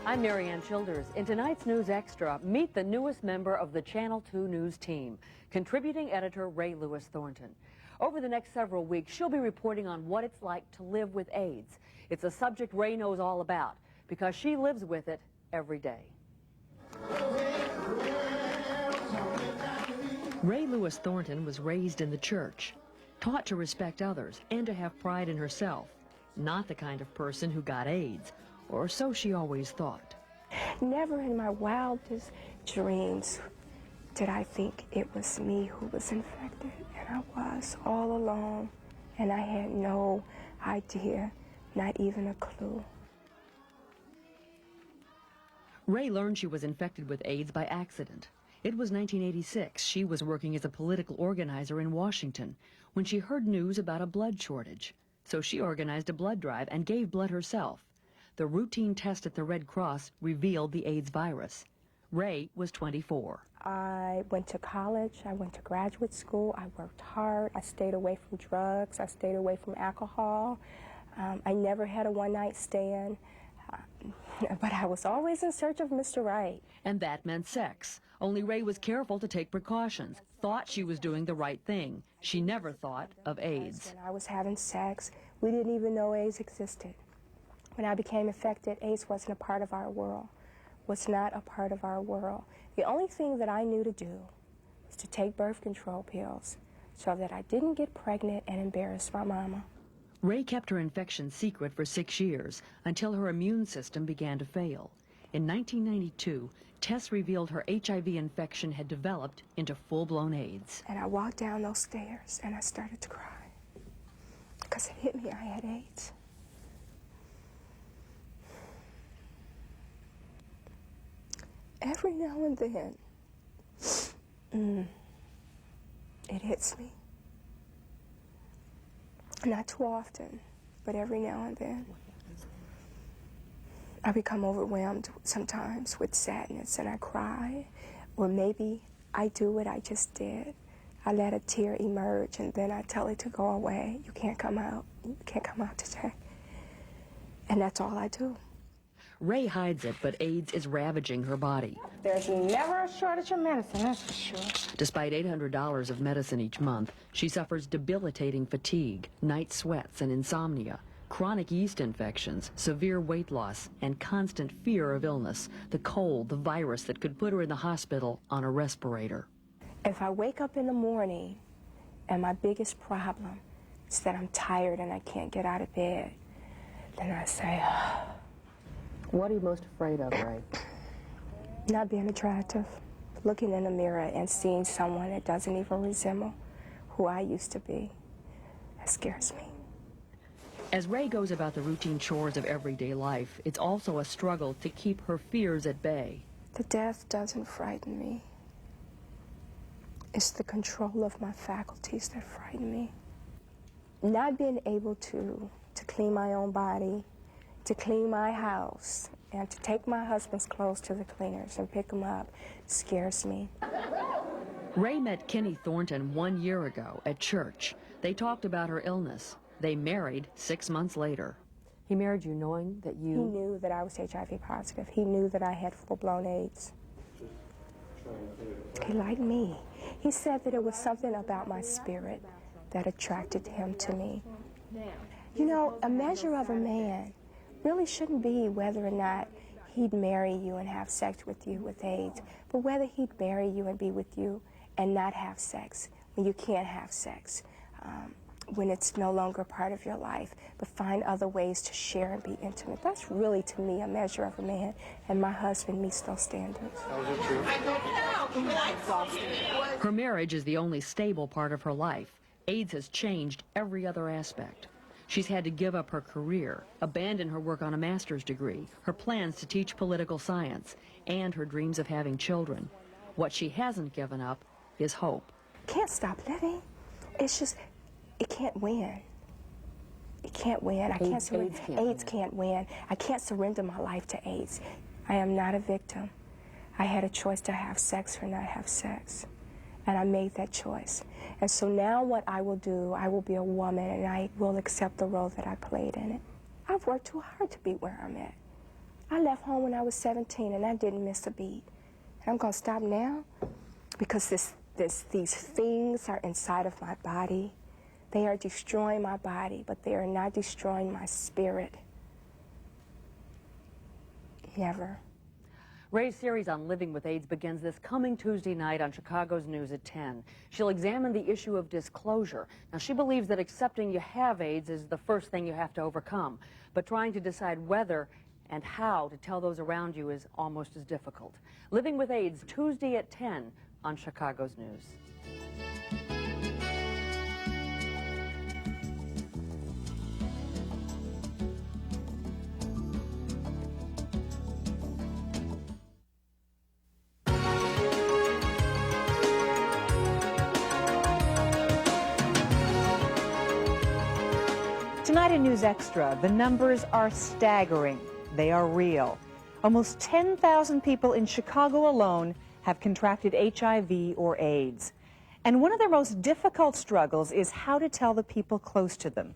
I'm Marianne Childers. In tonight's News Extra, meet the newest member of the Channel 2 News team, contributing editor Ray Lewis Thornton. Over the next several weeks, she'll be reporting on what it's like to live with AIDS. It's a subject Ray knows all about because she lives with it every day. Ray Lewis Thornton was raised in the church, taught to respect others and to have pride in herself. Not the kind of person who got AIDS, or so she always thought. Never in my wildest dreams did I think it was me who was infected. And I was all alone, and I had no idea, not even a clue. Ray learned she was infected with AIDS by accident. It was 1986. She was working as a political organizer in Washington when she heard news about a blood shortage. So she organized a blood drive and gave blood herself. The routine test at the Red Cross revealed the AIDS virus. Ray was 24. I went to college, I went to graduate school, I worked hard, I stayed away from drugs, I stayed away from alcohol. I never had a one-night stand, but I was always in search of Mr. Right. And that meant sex. Only Ray was careful to take precautions, thought she was doing the right thing. She never thought of AIDS. When I was having sex, we didn't even know AIDS existed. When I became infected, AIDS wasn't a part of our world, was not a part of our world. The only thing that I knew to do was to take birth control pills so that I didn't get pregnant and embarrass my mama. Ray kept her infection secret for 6 years until her immune system began to fail. In 1992, tests revealed her HIV infection had developed into full-blown AIDS. And I walked down those stairs and I started to cry because it hit me, I had AIDS. Every now and then, it hits me. Not too often, but every now and then. I become overwhelmed sometimes with sadness and I cry. Or maybe I do what I just did. I let a tear emerge and then I tell it to go away. You can't come out. You can't come out today. And that's all I do. Ray hides it, but AIDS is ravaging her body. There's never a shortage of medicine, that's for sure. Despite $800 of medicine each month, she suffers debilitating fatigue, night sweats and insomnia, chronic yeast infections, severe weight loss, and constant fear of illness, the cold, the virus that could put her in the hospital on a respirator. If I wake up in the morning and my biggest problem is that I'm tired and I can't get out of bed, then I say, What are you most afraid of, Ray? not being attractive, looking in the mirror and seeing someone that doesn't even resemble who I used to be. That scares me. As Ray goes about the routine chores of everyday life, it's also a struggle to keep her fears at bay. The death doesn't frighten me. It's the control of my faculties that frighten me. Not being able to clean my own body, to clean my house, and to take my husband's clothes to the cleaners and pick them up scares me. Ray met Kenny Thornton 1 year ago at church. They talked about her illness. They married 6 months later. He married you knowing that you... He knew that I was HIV positive. He knew that I had full-blown AIDS. He liked me. He said that it was something about my spirit that attracted him to me. You know, a measure of a man really shouldn't be whether or not he'd marry you and have sex with you with AIDS, but whether he'd marry you and be with you and not have sex when you can't have sex, when it's no longer part of your life, but find other ways to share and be intimate. That's really, to me, a measure of a man, and my husband meets those standards. Her marriage is the only stable part of her life. AIDS has changed every other aspect. She's had to give up her career, abandon her work on a master's degree, her plans to teach political science, and her dreams of having children. What she hasn't given up is hope. Can't stop living. It's just, it can't win. It can't win. I can't surrender. AIDS can't win. I can't surrender my life to AIDS. I am not a victim. I had a choice to have sex or not have sex. And I made that choice. And so now what I will do, I will be a woman and I will accept the role that I played in it. I've worked too hard to be where I'm at. I left home when I was 17 and I didn't miss a beat. And I'm going to stop now because these things are inside of my body. They are destroying my body, but they are not destroying my spirit. Never. Ray's series on living with AIDS begins this coming Tuesday night on Chicago's News at 10. She'll examine the issue of disclosure. Now, she believes that accepting you have AIDS is the first thing you have to overcome, but trying to decide whether and how to tell those around you is almost as difficult. Living with AIDS, Tuesday at 10 on Chicago's News. Tonight in News Extra, the numbers are staggering. They are real. Almost 10,000 people in Chicago alone have contracted HIV or AIDS. And one of their most difficult struggles is how to tell the people close to them.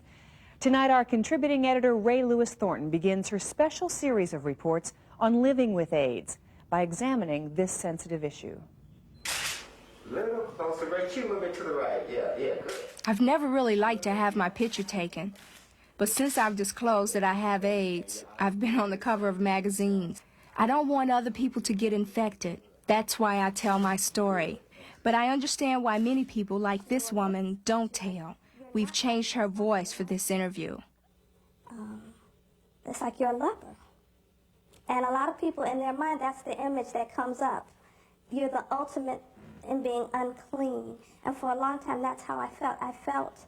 Tonight, our contributing editor, Ray Lewis Thornton, begins her special series of reports on living with AIDS by examining this sensitive issue. Little closer, very cute, a little bit to the right. Yeah, good. I've never really liked to have my picture taken. But since I've disclosed that I have AIDS, I've been on the cover of magazines. I don't want other people to get infected. That's why I tell my story. But I understand why many people, like this woman, don't tell. We've changed her voice for this interview. It's like you're a leper. And a lot of people, in their mind, that's the image that comes up. You're the ultimate in being unclean. And for a long time, that's how I felt.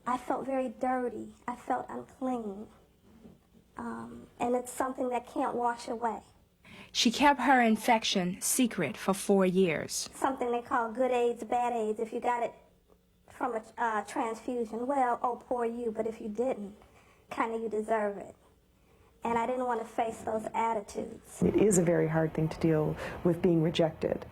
I felt very dirty. I felt unclean. And it's something that can't wash away. She kept her infection secret for 4 years. Something they call good AIDS, bad AIDS. If you got it from a transfusion, well, oh, poor you. But if you didn't, kind of you deserve it. And I didn't want to face those attitudes. It is a very hard thing to deal with being rejected.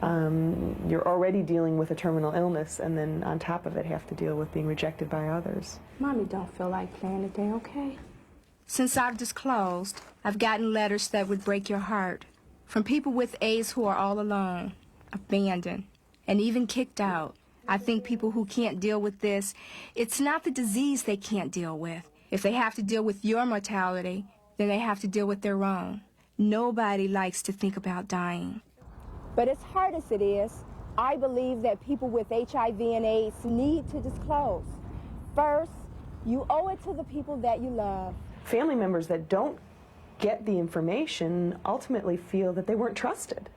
You're already dealing with a terminal illness, and then on top of it have to deal with being rejected by others. Mommy don't feel like playing today, okay? Since I've disclosed, I've gotten letters that would break your heart from people with AIDS who are all alone, abandoned, and even kicked out. I think people who can't deal with this, it's not the disease they can't deal with. If they have to deal with your mortality, then they have to deal with their own. Nobody likes to think about dying. But as hard as it is, I believe that people with HIV and AIDS need to disclose. First, you owe it to the people that you love. Family members that don't get the information ultimately feel that they weren't trusted,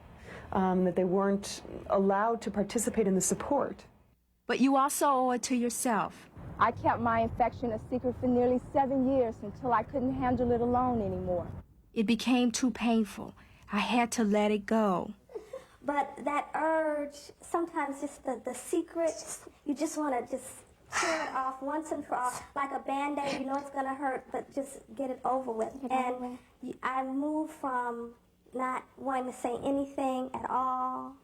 that they weren't allowed to participate in the support. But you also owe it to yourself. I kept my infection a secret for nearly 7 years until I couldn't handle it alone anymore. It became too painful. I had to let it go. But that urge, sometimes just the secret, you just want to just tear it off once and for all. Like a Band-Aid, you know it's going to hurt, but just get it over with. And I moved from not wanting to say anything at all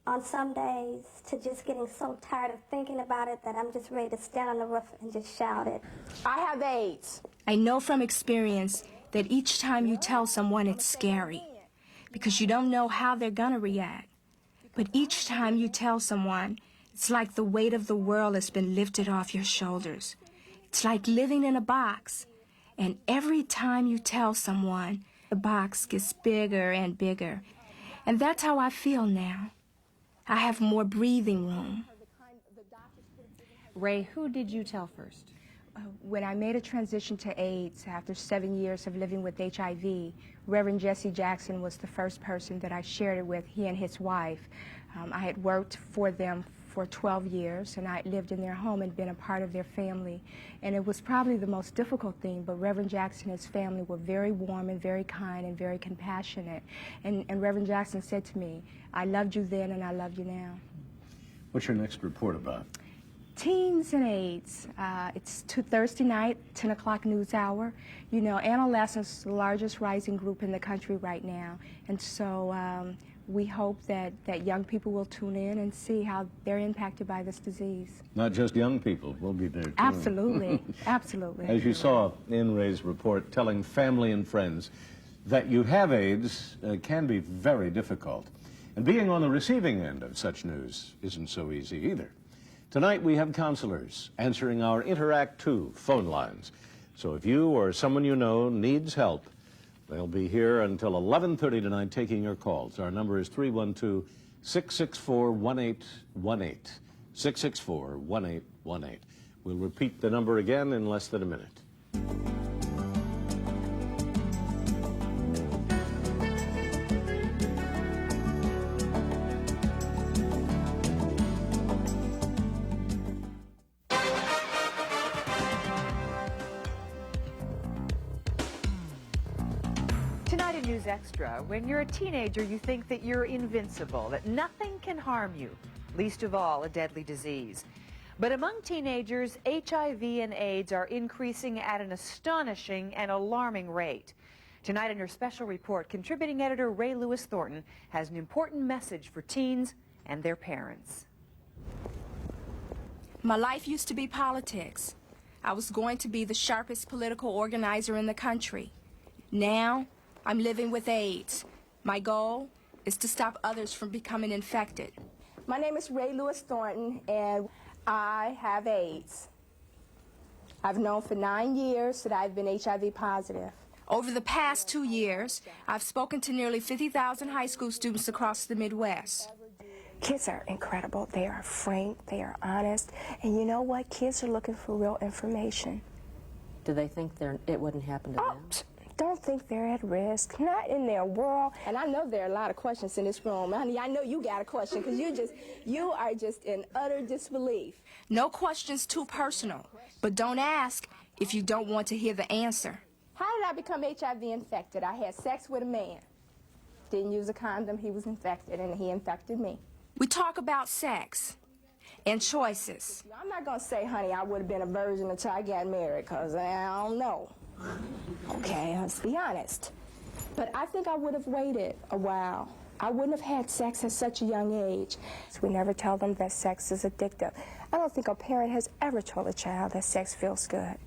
on some days to just getting so tired of thinking about it that I'm just ready to stand on the roof and just shout it. I have AIDS. I know from experience that each time you tell someone it's scary, because you don't know how they're gonna react. But each time you tell someone, it's like the weight of the world has been lifted off your shoulders. It's like living in a box. And every time you tell someone, the box gets bigger and bigger. And that's how I feel now. I have more breathing room. Ray, who did you tell first? When I made a transition to AIDS after 7 years of living with HIV, Reverend Jesse Jackson was the first person that I shared it with, he and his wife. I had worked for them for 12 years, and I lived in their home and been a part of their family. And it was probably the most difficult thing, but Reverend Jackson and his family were very warm and very kind and very compassionate. And Reverend Jackson said to me, I loved you then and I love you now. What's your next report about? Teens and AIDS. It's Thursday night, 10 o'clock news hour. You know, adolescents, the largest rising group in the country right now. And so we hope that young people will tune in and see how they're impacted by this disease. Not just young people, we'll be there too. Absolutely, absolutely. As you saw in Ray's report, telling family and friends that you have AIDS can be very difficult. And being on the receiving end of such news isn't so easy either. Tonight we have counselors answering our Interact 2 phone lines. So if you or someone you know needs help, they'll be here until 11:30 tonight taking your calls. Our number is 312-664-1818. 664-1818. We'll repeat the number again in less than a minute. Tonight in News Extra, when you're a teenager, you think that you're invincible, that nothing can harm you, least of all a deadly disease. But among teenagers, HIV and AIDS are increasing at an astonishing and alarming rate. Tonight in your special report, contributing editor Ray Lewis Thornton has an important message for teens and their parents. My life used to be politics. I was going to be the sharpest political organizer in the country. Now, I'm living with AIDS. My goal is to stop others from becoming infected. My name is Ray Lewis Thornton, and I have AIDS. I've known for 9 years that I've been HIV positive. Over the past 2 years, I've spoken to nearly 50,000 high school students across the Midwest. Kids are incredible. They are frank, they are honest, and you know what? Kids are looking for real information. Do they think it wouldn't happen to them? Don't think they're at risk, not in their world. And I know there are a lot of questions in this room. Honey, I know you got a question because you are just in utter disbelief. No questions too personal, but don't ask if you don't want to hear the answer. How did I become HIV infected? I had sex with a man. Didn't use a condom, he was infected, and he infected me. We talk about sex and choices. I'm not going to say, honey, I would have been a virgin until I got married, because I don't know. Okay, let's be honest. But I think I would have waited a while. I wouldn't have had sex at such a young age. So we never tell them that sex is addictive. I don't think a parent has ever told a child that sex feels good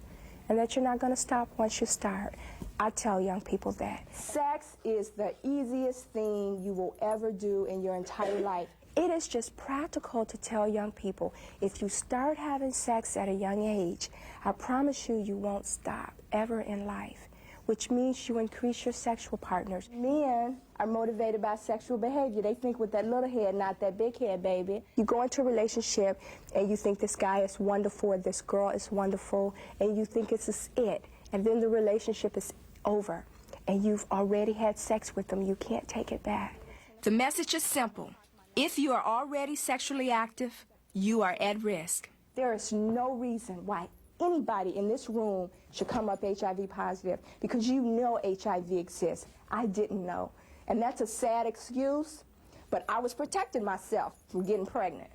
and that you're not going to stop once you start. I tell young people that. Sex is the easiest thing you will ever do in your entire life. It is just practical to tell young people, if you start having sex at a young age, I promise you, you won't stop ever in life, which means you increase your sexual partners. Men are motivated by sexual behavior. They think with that little head, not that big head, baby. You go into a relationship and you think this guy is wonderful, or this girl is wonderful, and you think it's it, and then the relationship is over, and you've already had sex with them. You can't take it back. The message is simple. If you are already sexually active, you are at risk. There is no reason why anybody in this room should come up HIV positive, because you know HIV exists. I didn't know. And that's a sad excuse, but I was protecting myself from getting pregnant.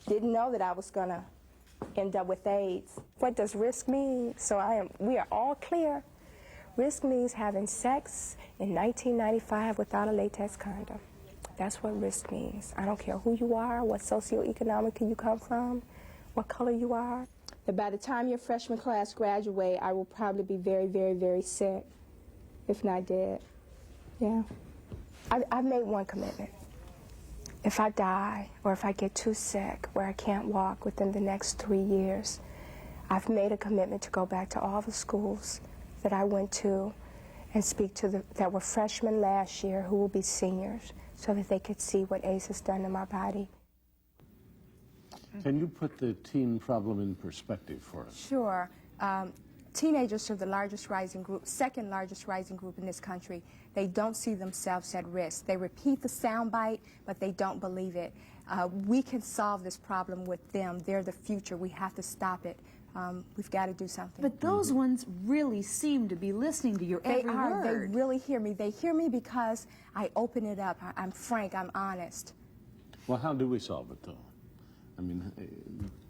Didn't know that I was going to end up with AIDS. What does risk mean? We are all clear. Risk means having sex in 1995 without a latex condom. That's what risk means. I don't care who you are, what socioeconomic you come from, what color you are. That by the time your freshman class graduate, I will probably be very, very, very sick, if not dead. Yeah. I've made one commitment. If I die or if I get too sick where I can't walk within the next 3 years, I've made a commitment to go back to all the schools that I went to and speak to that were freshmen last year who will be seniors, so that they could see what AIDS has done to my body. Can you put the teen problem in perspective for us? Sure. Teenagers are the largest rising group, second largest rising group in this country. They don't see themselves at risk. They repeat the soundbite, but they don't believe it. We can solve this problem with them. They're the future. We have to stop it. We've got to do something. But those ones really seem to be listening to your every word. They really hear me. They hear me because I open it up. I'm frank. I'm honest. Well, how do we solve it, though? I mean,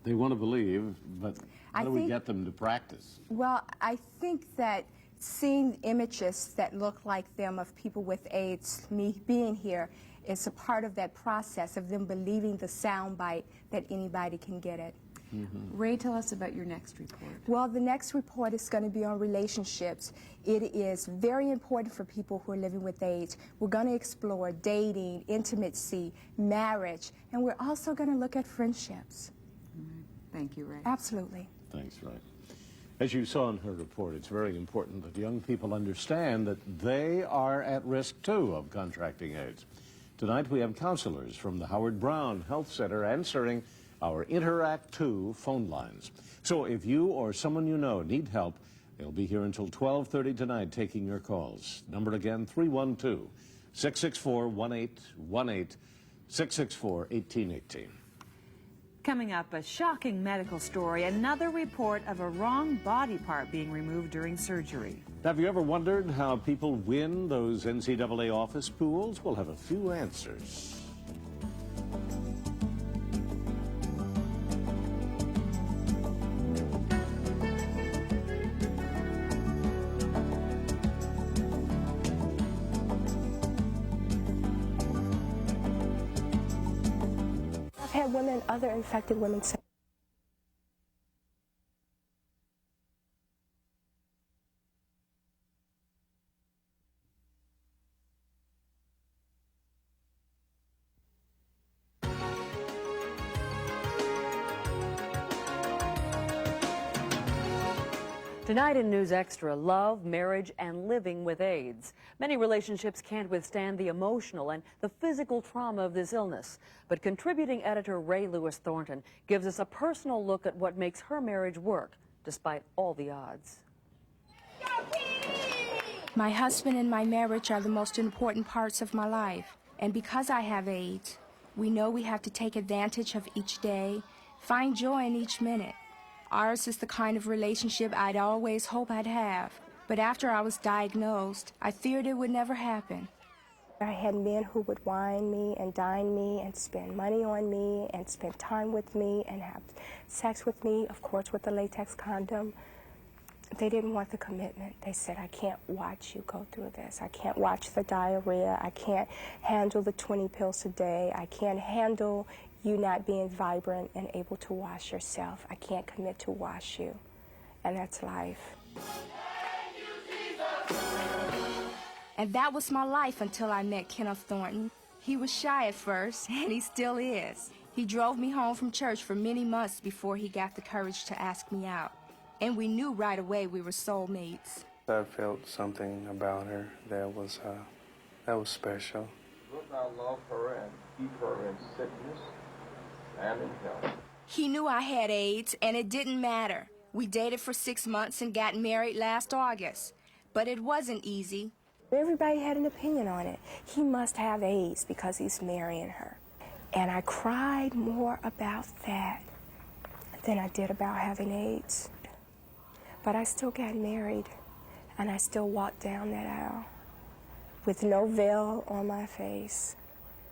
they want to believe, but how do we get them to practice? Well, I think that seeing images that look like them of people with AIDS, me being here, It's a part of that process of them believing the sound bite that anybody can get it. Ray, tell us about your next report. Well, the next report is going to be on relationships. It is very important for people who are living with AIDS. We're going to explore dating, intimacy, marriage, and we're also going to look at friendships. Thank you, Ray. Absolutely. Thanks, Ray. As you saw in her report, it's very important that young people understand that they are at risk, too, of contracting AIDS. Tonight, we have counselors from the Howard Brown Health Center answering our Interact 2 phone lines. So if you or someone you know need help, they'll be here until 12:30 tonight taking your calls. Number again, 312-664-1818, 664-1818. Coming up, a shocking medical story, another report of a wrong body part being removed during surgery. Have you ever wondered how people win those NCAA office pools? We'll have a few answers. I've had women, other infected women say, Tonight in News Extra, love, marriage, and living with AIDS. Many relationships can't withstand the emotional and the physical trauma of this illness. But contributing editor Ray Lewis Thornton gives us a personal look at what makes her marriage work, despite all the odds. My husband and my marriage are the most important parts of my life. And because I have AIDS, we know we have to take advantage of each day, find joy in each minute. Ours is the kind of relationship I'd always hope I'd have. But after I was diagnosed, I feared it would never happen. I had men who would wine me and dine me and spend money on me and spend time with me and have sex with me, of course with the latex condom. They didn't want the commitment. They said, I can't watch you go through this. I can't watch the diarrhea. I can't handle the 20 pills a day. I can't handle you not being vibrant and able to wash yourself. I can't commit to wash you. And that's life. And that was my life until I met Kenneth Thornton. He was shy at first, and he still is. He drove me home from church for many months before he got the courage to ask me out. And we knew right away we were soulmates. I felt something about her that was special. Look, I love her and keep her in sickness and in health. He knew I had AIDS, and it didn't matter. We dated for 6 months and got married last August. But it wasn't easy. Everybody had an opinion on it. He must have AIDS because he's marrying her. And I cried more about that than I did about having AIDS. But I still got married, and I still walked down that aisle with no veil on my face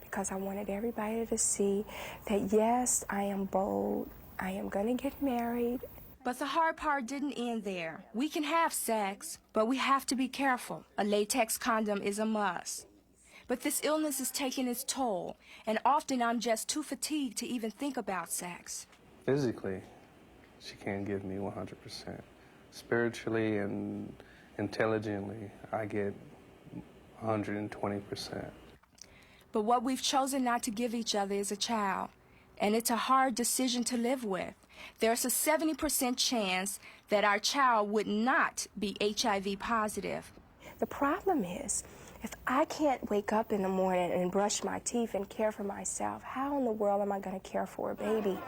because I wanted everybody to see that, yes, I am bold. I am going to get married. But the hard part didn't end there. We can have sex, but we have to be careful. A latex condom is a must. But this illness is taking its toll, and often I'm just too fatigued to even think about sex. Physically, she can't give me 100%. Spiritually and intelligently, I get 120%. But what we've chosen not to give each other is a child, and it's a hard decision to live with. There's a 70% chance that our child would not be HIV positive. The problem is, if I can't wake up in the morning and brush my teeth and care for myself, how in the world am I going to care for a baby?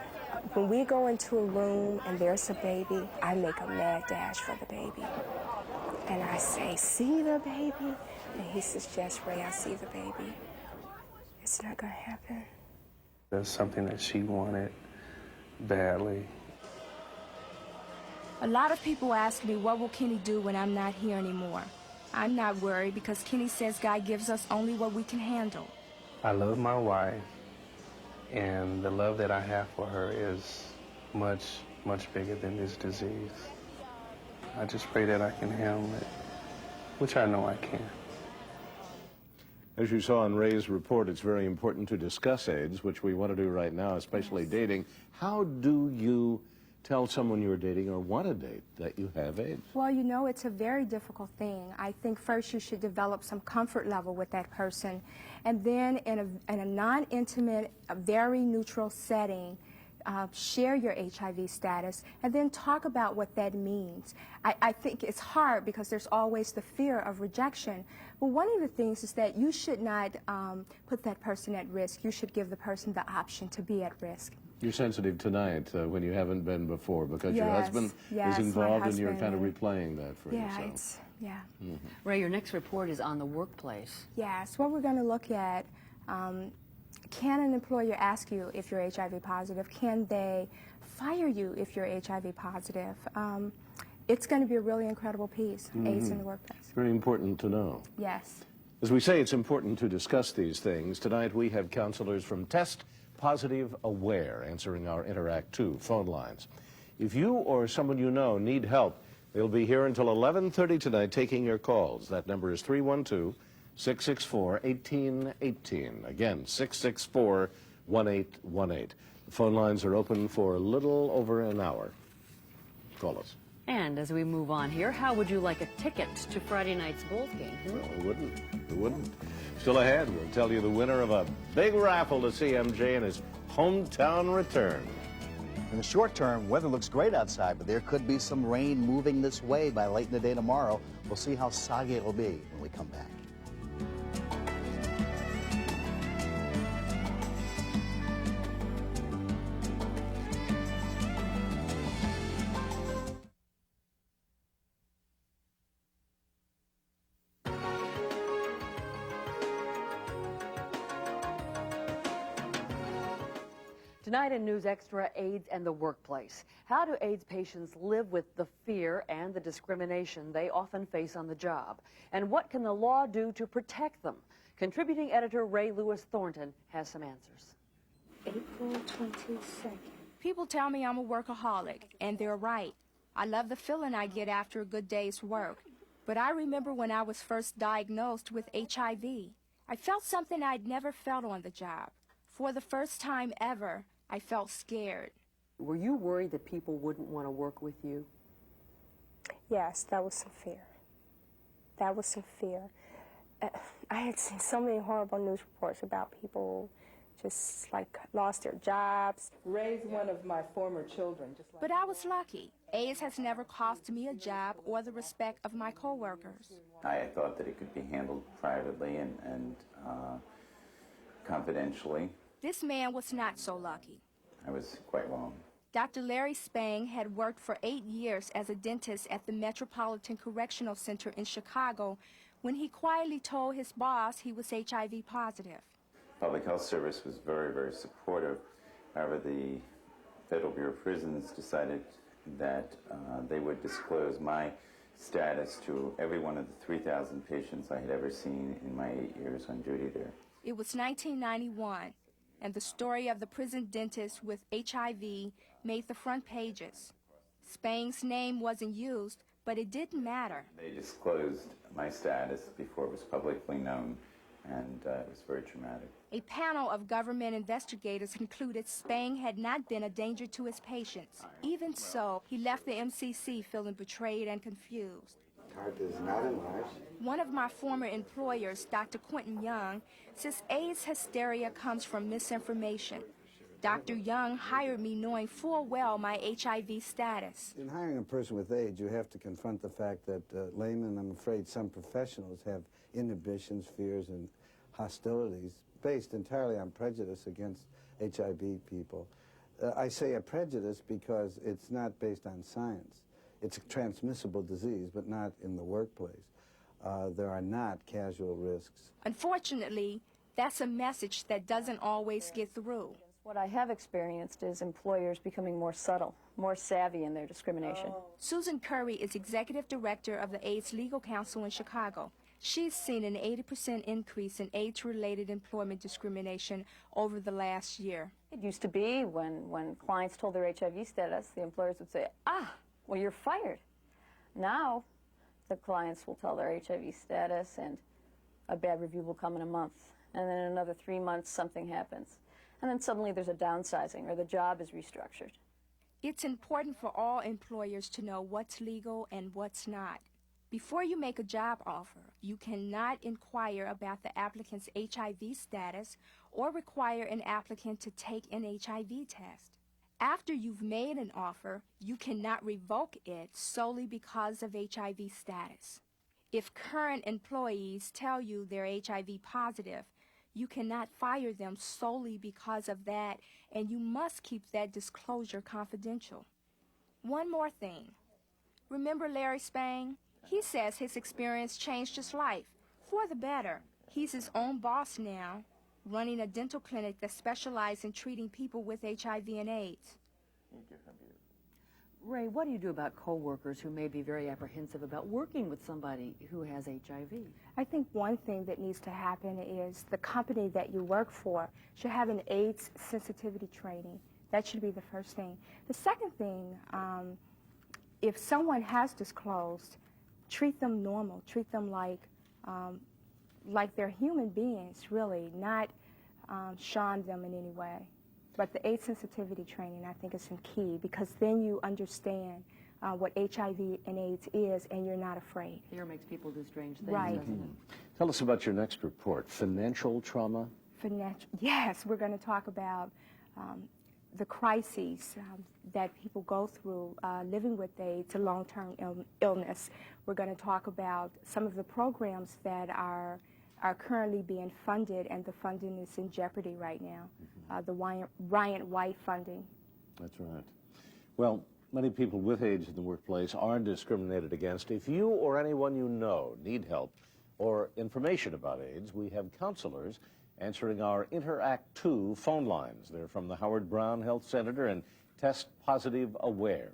When we go into a room and there's a baby, I make a mad dash for the baby. And I say, see the baby? And he says, yes, Ray, I see the baby. It's not going to happen. That's something that she wanted badly. A lot of people ask me, what will Kenny do when I'm not here anymore? I'm not worried because Kenny says God gives us only what we can handle. I love my wife, and the love that I have for her is much, much bigger than this disease. I just pray that I can handle it, which I know I can. As you saw in Ray's report, it's very important to discuss AIDS, which we want to do right now, especially dating. How do you tell someone you're dating or want to date that you have AIDS? Well, you know, it's a very difficult thing. I think first you should develop some comfort level with that person, and then in a non-intimate, a very neutral setting, share your HIV status, and then talk about what that means. I think it's hard because there's always the fear of rejection. But one of the things is that you should not put that person at risk. You should give the person the option to be at risk. You're sensitive tonight when you haven't been before because your husband yes, is involved and you're husband, kind of replaying that for yeah, yourself. Ray, your next report is on the workplace. Yes, what we're going to look at, can an employer ask you if you're HIV positive? Can they fire you if you're HIV positive? It's going to be a really incredible piece, AIDS in the workplace. Very important to know. Yes. As we say, it's important to discuss these things. Tonight we have counselors from Test Positive Aware answering our Interact 2 phone lines. If you or someone you know need help, they'll be here until 11:30 tonight taking your calls. That number is 312-664-1818. Again, 664-1818. The phone lines are open for a little over an hour. Call us. And as we move on here, how would you like a ticket to Friday night's Bulls game? Well, who wouldn't? Who wouldn't? Still ahead, we'll tell you the winner of a big raffle to see MJ in his hometown return. In the short term, weather looks great outside, but there could be some rain moving this way by late in the day tomorrow. We'll see how soggy it'll be when we come back. Tonight in News Extra, AIDS and the workplace. How do AIDS patients live with the fear and the discrimination they often face on the job? And what can the law do to protect them? Contributing editor Ray Lewis Thornton has some answers. April 22nd. People tell me I'm a workaholic, and they're right. I love the feeling I get after a good day's work. But I remember when I was first diagnosed with HIV. I felt something I'd never felt on the job. For the first time ever, I felt scared. Were you worried that people wouldn't want to work with you? Yes, that was some fear. That was some fear. I had seen so many horrible news reports about people just like lost their jobs. Raised one of my former children. But I was lucky. AIDS has never cost me a job or the respect of my coworkers. I thought that it could be handled privately and confidentially. This man was not so lucky. I was quite wrong. Dr. Larry Spang had worked for 8 years as a dentist at the Metropolitan Correctional Center in Chicago when he quietly told his boss he was HIV positive. Public Health Service was very, very supportive. However, the Federal Bureau of Prisons decided that they would disclose my status to every one of the 3,000 patients I had ever seen in my 8 years on duty there. It was 1991, and the story of the prison dentist with HIV made the front pages. Spang's name wasn't used, but it didn't matter. They disclosed my status before it was publicly known, and it was very traumatic. A panel of government investigators concluded Spang had not been a danger to his patients. Even so, he left the MCC feeling betrayed and confused. Heart is not enlarged. One of my former employers, Dr. Quentin Young, says AIDS hysteria comes from misinformation. Dr. Young hired me knowing full well my HIV status. In hiring a person with AIDS, you have to confront the fact that laymen, I'm afraid some professionals have inhibitions, fears, and hostilities based entirely on prejudice against HIV people. I say a prejudice because it's not based on science. It's a transmissible disease, but not in the workplace. There are not casual risks. Unfortunately, that's a message that doesn't always get through. What I have experienced is employers becoming more subtle, more savvy in their discrimination. Susan Curry is executive director of the AIDS Legal Council in Chicago. She's seen an 80% increase in AIDS-related employment discrimination over the last year. It used to be when clients told their HIV status, the employers would say, well, you're fired. Now, the clients will tell their HIV status, and a bad review will come in a month, and then in another 3 months something happens. And then suddenly there's a downsizing or the job is restructured. It's important for all employers to know what's legal and what's not. Before you make a job offer, you cannot inquire about the applicant's HIV status or require an applicant to take an HIV test. After you've made an offer, you cannot revoke it solely because of HIV status. If current employees tell you they're HIV positive, you cannot fire them solely because of that, and you must keep that disclosure confidential. One more thing. Remember Larry Spang? He says his experience changed his life for the better. He's his own boss now, running a dental clinic that specializes in treating people with HIV and AIDS. Ray, what do you do about coworkers who may be very apprehensive about working with somebody who has HIV? I think one thing that needs to happen is the company that you work for should have an AIDS sensitivity training. That should be the first thing. The second thing, if someone has disclosed, treat them normal. Treat them like they're human beings, really, not shun them in any way. But the AIDS sensitivity training, I think, is some key, because then you understand what HIV and AIDS is, and you're not afraid. Fear makes people do strange things, Right. doesn't it? Tell us about your next report, financial trauma. Yes, we're going to talk about the crises that people go through living with AIDS, a long-term illness. We're going to talk about some of the programs that are currently being funded, and the funding is in jeopardy right now. The Ryan White funding. That's right. Well, many people with AIDS in the workplace are discriminated against. If you or anyone you know need help or information about AIDS, we have counselors answering our Interact 2 phone lines. They're from the Howard Brown Health Center and Test Positive Aware.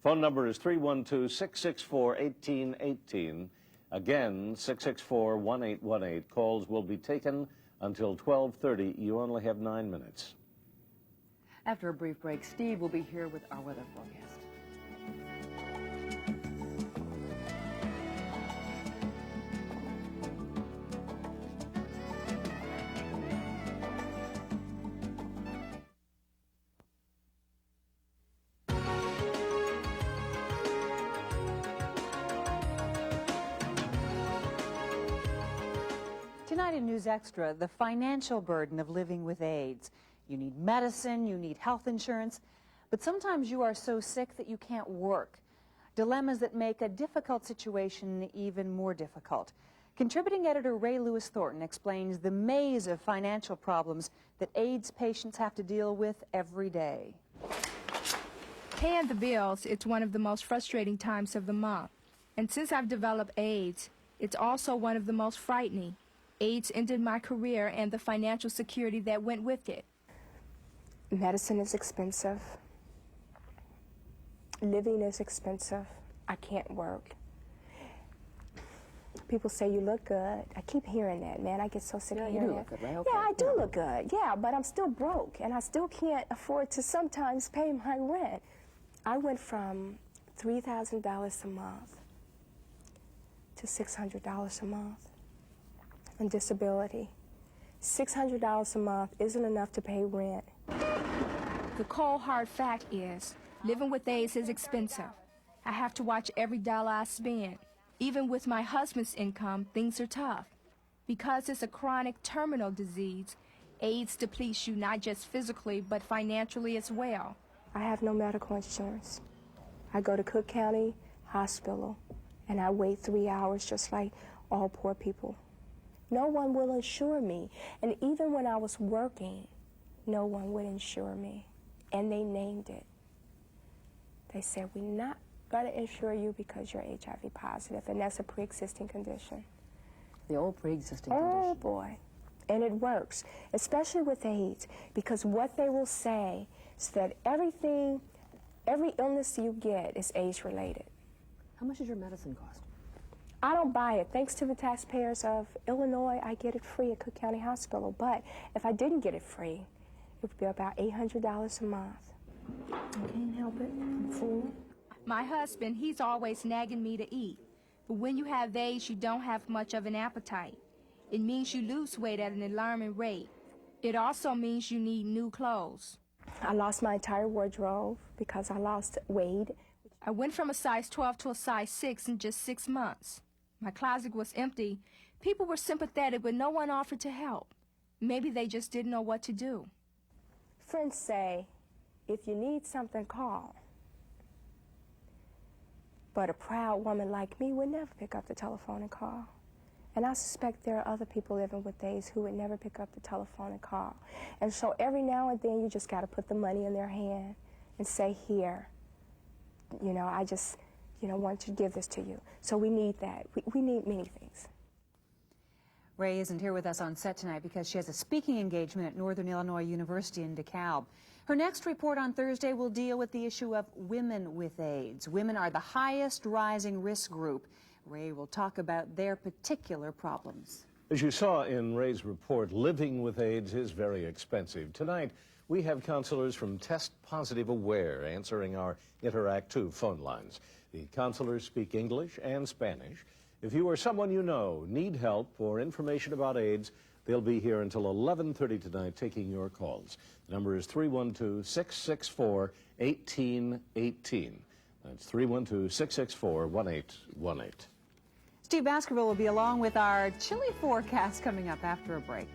Phone number is 312-664-1818. Again, 664-1818. Calls will be taken until 12:30. You only have 9 minutes. After a brief break, Steve will be here with our weather forecast. Tonight in News Extra, the financial burden of living with AIDS. You need medicine, you need health insurance, but sometimes you are so sick that you can't work. Dilemmas that make a difficult situation even more difficult. Contributing editor Ray Lewis Thornton explains the maze of financial problems that AIDS patients have to deal with every day. Paying the bills, it's one of the most frustrating times of the month. And since I've developed AIDS, it's also one of the most frightening. AIDS ended my career and the financial security that went with it. Medicine is expensive. Living is expensive. I can't work. People say you look good. I keep hearing that, man. I get so sick of hearing you do look good, right? Okay. Yeah, I do look good. Yeah, but I'm still broke, and I still can't afford to sometimes pay my rent. I went from $3,000 a month to $600 a month on disability. $600 a month isn't enough to pay rent. The cold, hard fact is, living with AIDS is expensive. I have to watch every dollar I spend. Even with my husband's income, things are tough. Because it's a chronic terminal disease, AIDS depletes you not just physically, but financially as well. I have no medical insurance. I go to Cook County Hospital, and I wait 3 hours just like all poor people. No one will insure me. And even when I was working, no one would insure me. And they named it. They said, we're not going to insure you because you're HIV positive, and that's a pre-existing condition. The old pre-existing condition. Oh, boy. And it works, especially with AIDS, because what they will say is that every illness you get is AIDS-related. How much does your medicine cost? I don't buy it. Thanks to the taxpayers of Illinois, I get it free at Cook County Hospital. But if I didn't get it free, it would be about $800 a month. I can't help it. I'm full. My husband, he's always nagging me to eat. But when you have AIDS, you don't have much of an appetite. It means you lose weight at an alarming rate. It also means you need new clothes. I lost my entire wardrobe because I lost weight. I went from a size 12 to a size 6 in just 6 months. My closet was empty. People were sympathetic, but no one offered to help. Maybe they just didn't know what to do. Friends say, if you need something, call. But a proud woman like me would never pick up the telephone and call. And I suspect there are other people living with AIDS who would never pick up the telephone and call. And so every now and then you just got to put the money in their hand and say, here, you know, I just, you know, want to give this to you. So we need that. We need many things. Ray isn't here with us on set tonight because she has a speaking engagement at Northern Illinois University in DeKalb. Her next report on Thursday will deal with the issue of women with AIDS. Women are the highest rising risk group. Ray will talk about their particular problems. As you saw in Ray's report, living with AIDS is very expensive. Tonight, we have counselors from Test Positive Aware answering our Interact 2 phone lines. The counselors speak English and Spanish. If you or someone you know need help or information about AIDS, they'll be here until 11:30 tonight taking your calls. The number is 312-664-1818. That's 312-664-1818. Steve Baskerville will be along with our chilly forecast coming up after a break.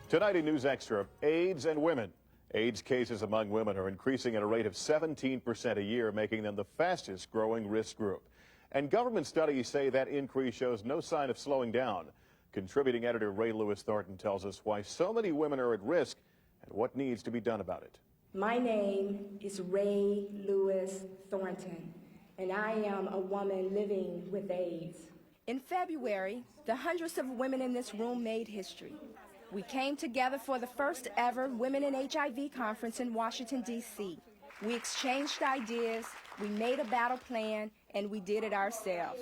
Tonight in News Extra, AIDS and women. AIDS cases among women are increasing at a rate of 17% a year, making them the fastest growing risk group. And government studies say that increase shows no sign of slowing down. Contributing editor Ray Lewis Thornton tells us why so many women are at risk and what needs to be done about it. My name is Ray Lewis Thornton, and I am a woman living with AIDS. In February, the hundreds of women in this room made history. We came together for the first ever Women in HIV conference in Washington, D.C. We exchanged ideas, we made a battle plan, and we did it ourselves.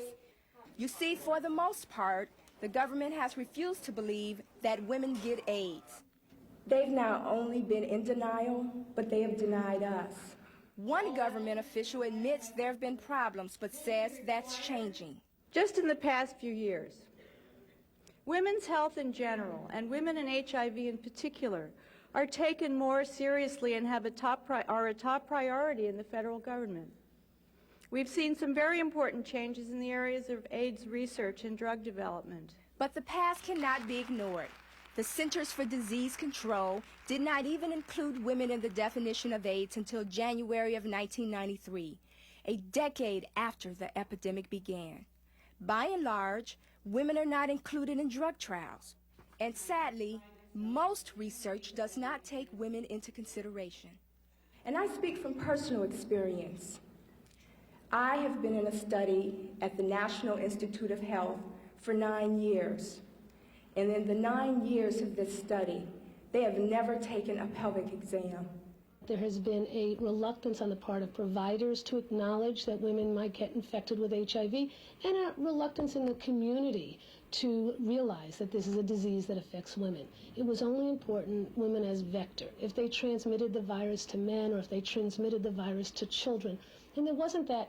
You see, for the most part, the government has refused to believe that women get AIDS. They've not only been in denial, but they have denied us. One government official admits there have been problems, but says that's changing. Just in the past few years, women's health in general, and women in HIV in particular, are taken more seriously and are a top priority in the federal government. We've seen some very important changes in the areas of AIDS research and drug development. But the past cannot be ignored. The Centers for Disease Control did not even include women in the definition of AIDS until January of 1993, a decade after the epidemic began. By and large, women are not included in drug trials. And sadly, most research does not take women into consideration. And I speak from personal experience. I have been in a study at the National Institute of Health for 9 years. And in the 9 years of this study, they have never taken a pelvic exam. There has been a reluctance on the part of providers to acknowledge that women might get infected with HIV, and a reluctance in the community to realize that this is a disease that affects women. It was only important women as vector, if they transmitted the virus to men or if they transmitted the virus to children. And there wasn't that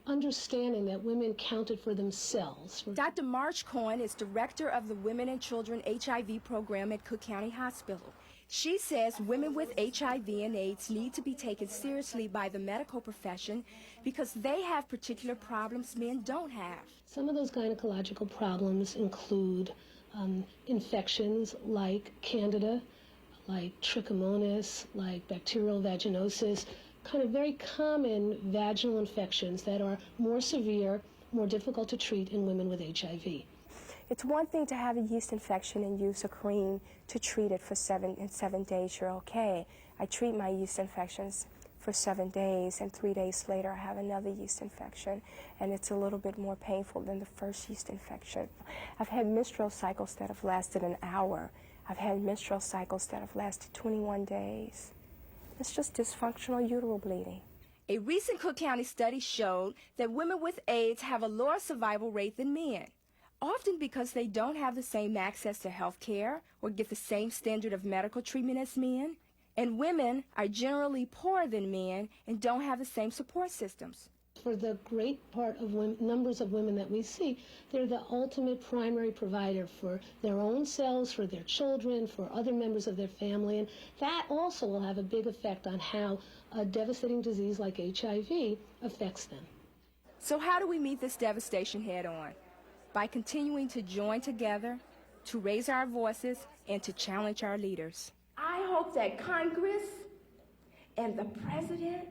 understanding that women counted for themselves. Dr. Marge Cohen is director of the Women and Children HIV program at Cook County Hospital. She says women with HIV and AIDS need to be taken seriously by the medical profession because they have particular problems men don't have. Some of those gynecological problems include infections like Candida, like trichomonas, like bacterial vaginosis, kind of very common vaginal infections that are more severe, more difficult to treat in women with HIV. It's one thing to have a yeast infection and use a cream to treat it for 7 days, you're okay. I treat my yeast infections for 7 days, and 3 days later I have another yeast infection, and it's a little bit more painful than the first yeast infection. I've had menstrual cycles that have lasted an hour. I've had menstrual cycles that have lasted 21 days. It's just dysfunctional uterine bleeding. A recent Cook County study showed that women with AIDS have a lower survival rate than men, often because they don't have the same access to health care or get the same standard of medical treatment as men. And women are generally poorer than men and don't have the same support systems. For the great part of numbers of women that we see, they're the ultimate primary provider for their own selves, for their children, for other members of their family, and that also will have a big effect on how a devastating disease like HIV affects them. So how do we meet this devastation head on? By continuing to join together, to raise our voices, and to challenge our leaders. I hope that Congress and the President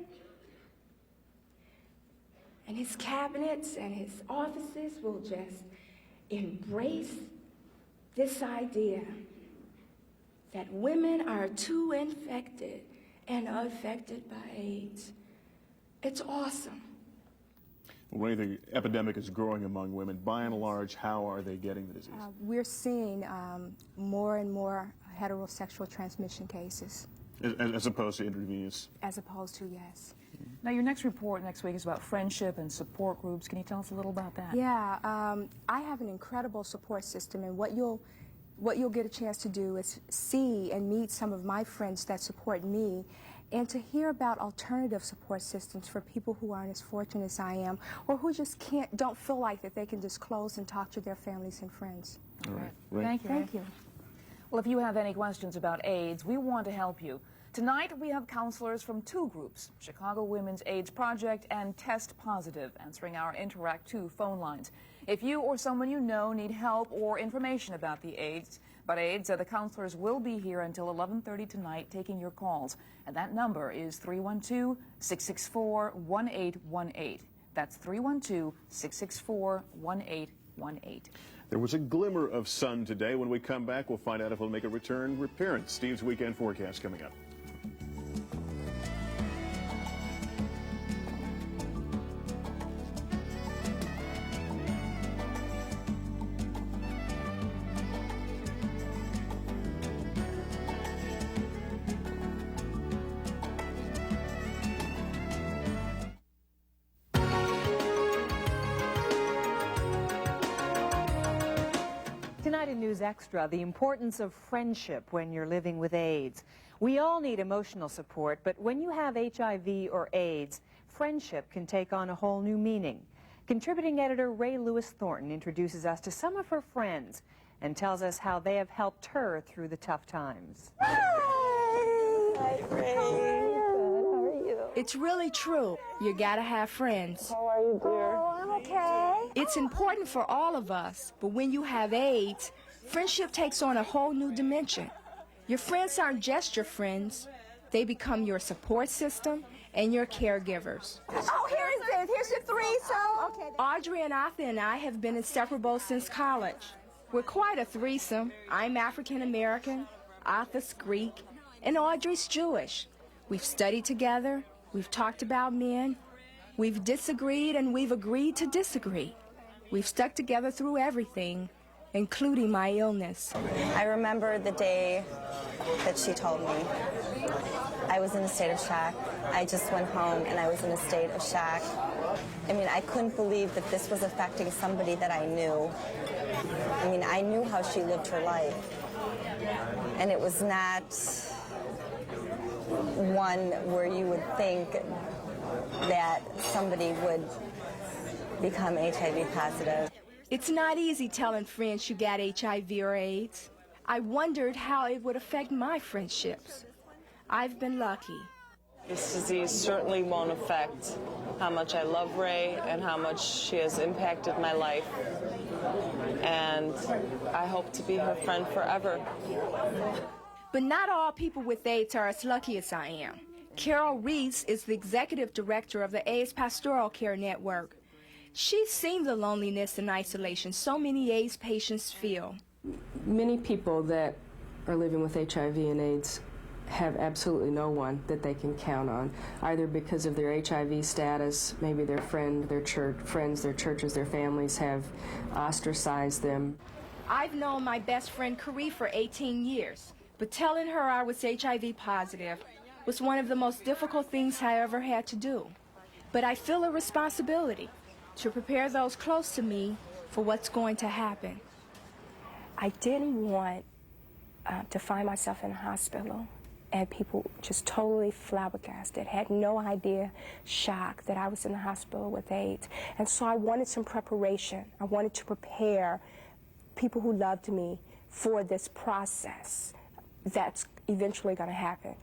and his cabinets and his offices will just embrace this idea that women are too infected and affected by AIDS. It's awesome. Well, Ray, the epidemic is growing among women. By and large, how are they getting the disease? We're seeing more and more heterosexual transmission cases. As opposed to intravenous? As opposed to, yes. Now, your next report next week is about friendship and support groups. Can you tell us a little about that? Yeah, I have an incredible support system, and what you'll get a chance to do is see and meet some of my friends that support me, and to hear about alternative support systems for people who aren't as fortunate as I am, or who just don't feel like that they can disclose and talk to their families and friends. All right. Thank you. Thank you. Well, if you have any questions about AIDS, we want to help you. Tonight, we have counselors from two groups, Chicago Women's AIDS Project and Test Positive, answering our Interact 2 phone lines. If you or someone you know need help or information about AIDS, the counselors will be here until 11:30 tonight taking your calls. And that number is 312-664-1818. That's 312-664-1818. There was a glimmer of sun today. When we come back, we'll find out if it'll make a return appearance. Steve's weekend forecast coming up. Tonight in News Extra, the importance of friendship when you're living with AIDS. We all need emotional support, but when you have HIV or AIDS, friendship can take on a whole new meaning. Contributing editor Ray Lewis Thornton introduces us to some of her friends and tells us how they have helped her through the tough times. Hi, Ray. Good. How are you? It's really true. You gotta have friends. How are you, dear? Oh, I'm okay. It's important for all of us, but when you have AIDS, friendship takes on a whole new dimension. Your friends aren't just your friends. They become your support system and your caregivers. Oh, here is this. Here's your threesome. Okay. Audrey and Arthur and I have been inseparable since college. We're quite a threesome. I'm African American, Arthur's Greek, and Audrey's Jewish. We've studied together, we've talked about men, we've disagreed and we've agreed to disagree. We've stuck together through everything, including my illness. I remember the day that she told me. I was in a state of shock. I just went home and I was in a state of shock. I mean, I couldn't believe that this was affecting somebody that I knew. I mean, I knew how she lived her life. And it was not one where you would think that somebody would become HIV positive. It's not easy telling friends you got HIV or AIDS. I wondered how it would affect my friendships. I've been lucky. This disease certainly won't affect how much I love Ray and how much she has impacted my life. And I hope to be her friend forever. But not all people with AIDS are as lucky as I am. Carol Reese is the executive director of the AIDS Pastoral Care Network. She's seen the loneliness and isolation so many AIDS patients feel. Many people that are living with HIV and AIDS have absolutely no one that they can count on, either because of their HIV status, maybe their friends, their churches, their families have ostracized them. I've known my best friend Carrie for 18 years, but telling her I was HIV positive was one of the most difficult things I ever had to do. But I feel a responsibility to prepare those close to me for what's going to happen. I didn't want to find myself in a hospital and people just totally flabbergasted, had no idea, shocked that I was in the hospital with AIDS. And so I wanted some preparation. I wanted to prepare people who loved me for this process that's eventually going to happen.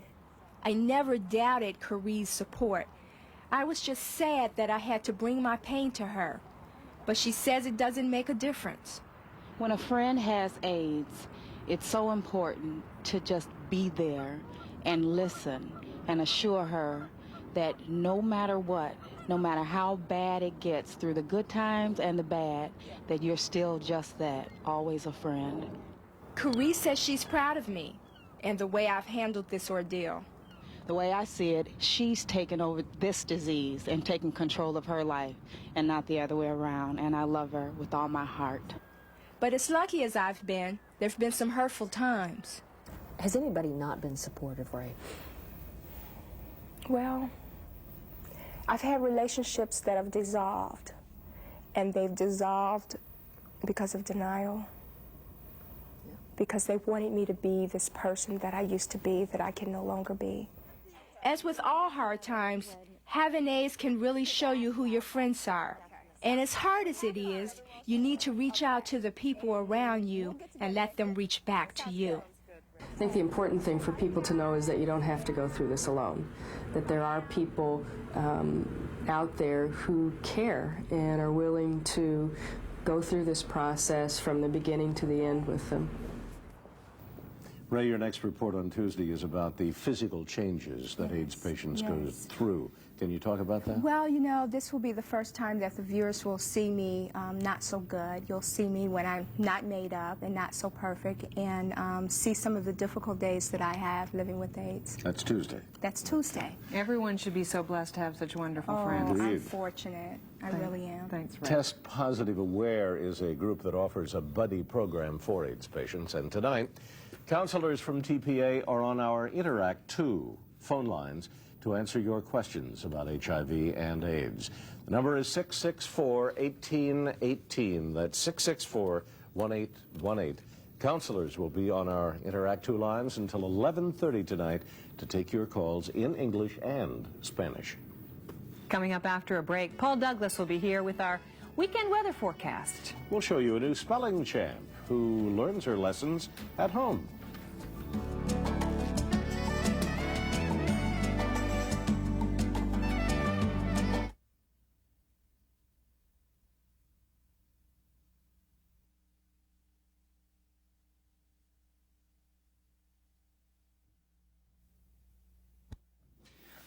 I never doubted Carrie's support. I was just sad that I had to bring my pain to her. But she says it doesn't make a difference. When a friend has AIDS, it's so important to just be there and listen and assure her that no matter what, no matter how bad it gets, through the good times and the bad, that you're still just that, always a friend. Carrie says she's proud of me and the way I've handled this ordeal. The way I see it, she's taken over this disease and taken control of her life and not the other way around, and I love her with all my heart. But as lucky as I've been, there've been some hurtful times. Has anybody not been supportive, Ray? Well, I've had relationships that have dissolved, and they've dissolved because of denial, because they wanted me to be this person that I used to be that I can no longer be. As with all hard times, having AIDS can really show you who your friends are. And as hard as it is, you need to reach out to the people around you and let them reach back to you. I think the important thing for people to know is that you don't have to go through this alone, that there are people out there who care and are willing to go through this process from the beginning to the end with them. Ray, your next report on Tuesday is about the physical changes that AIDS patients go through. Can you talk about that? Well, you know, this will be the first time that the viewers will see me not so good. You'll see me when I'm not made up and not so perfect, and see some of the difficult days that I have living with AIDS. That's Tuesday. That's Tuesday. Everyone should be so blessed to have such wonderful friends. I'm fortunate. I really am. Thanks, Ray. Test Positive Aware is a group that offers a buddy program for AIDS patients, and tonight, counselors from TPA are on our Interact 2 phone lines to answer your questions about HIV and AIDS. The number is 664-1818. That's 664-1818. Counselors will be on our Interact 2 lines until 11:30 tonight to take your calls in English and Spanish. Coming up after a break, Paul Douglas will be here with our weekend weather forecast. We'll show you a new spelling champ who learns her lessons at home.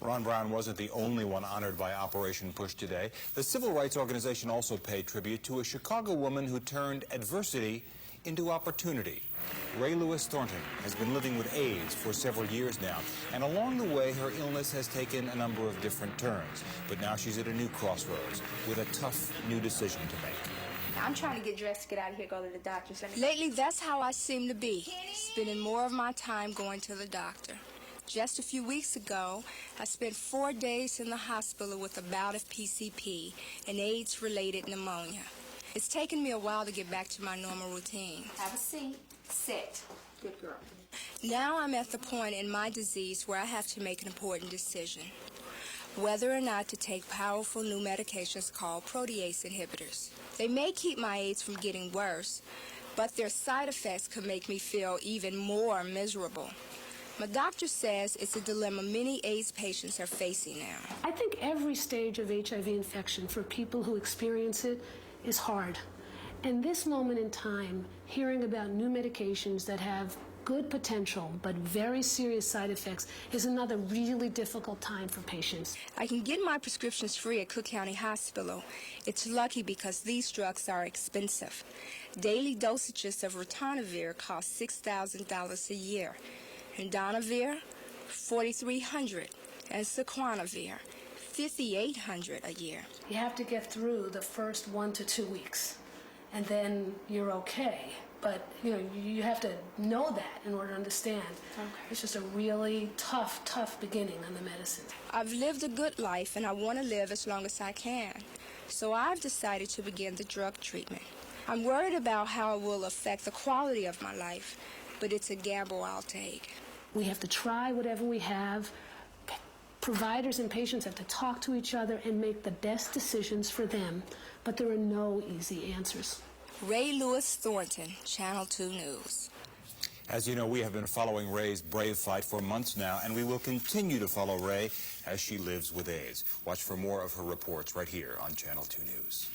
Ron Brown wasn't the only one honored by Operation Push today. The civil rights organization also paid tribute to a Chicago woman who turned adversity into opportunity. Ray Lewis Thornton has been living with AIDS for several years now, and along the way her illness has taken a number of different turns. But now she's at a new crossroads with a tough new decision to make. I'm trying to get dressed to get out of here, go to the doctor's. Lately, that's how I seem to be, spending more of my time going to the doctor. Just a few weeks ago, I spent 4 days in the hospital with a bout of PCP, an AIDS-related pneumonia. It's taken me a while to get back to my normal routine. Have a seat. Sit. Good girl. Now I'm at the point in my disease where I have to make an important decision. Whether or not to take powerful new medications called protease inhibitors. They may keep my AIDS from getting worse, but their side effects could make me feel even more miserable. My doctor says it's a dilemma many AIDS patients are facing now. I think every stage of HIV infection for people who experience it is hard. And this moment in time, hearing about new medications that have good potential but very serious side effects is another really difficult time for patients. I can get my prescriptions free at Cook County Hospital. It's lucky because these drugs are expensive. Daily dosages of ritonavir cost $6,000 a year. And Donavir, $4,300, and Sequanavir, $5,800 a year. You have to get through the first 1 to 2 weeks. and then you're okay. But you have to know that in order to understand. Okay. It's just a really tough beginning on the medicine. I've lived a good life, and I want to live as long as I can. So I've decided to begin the drug treatment. I'm worried about how it will affect the quality of my life, but it's a gamble I'll take. We have to try whatever we have. Providers and patients have to talk to each other and make the best decisions for them, but there are no easy answers. Ray Lewis Thornton, Channel 2 News. As you know, we have been following Ray's brave fight for months now, and we will continue to follow Ray as she lives with AIDS. Watch for more of her reports right here on Channel 2 News.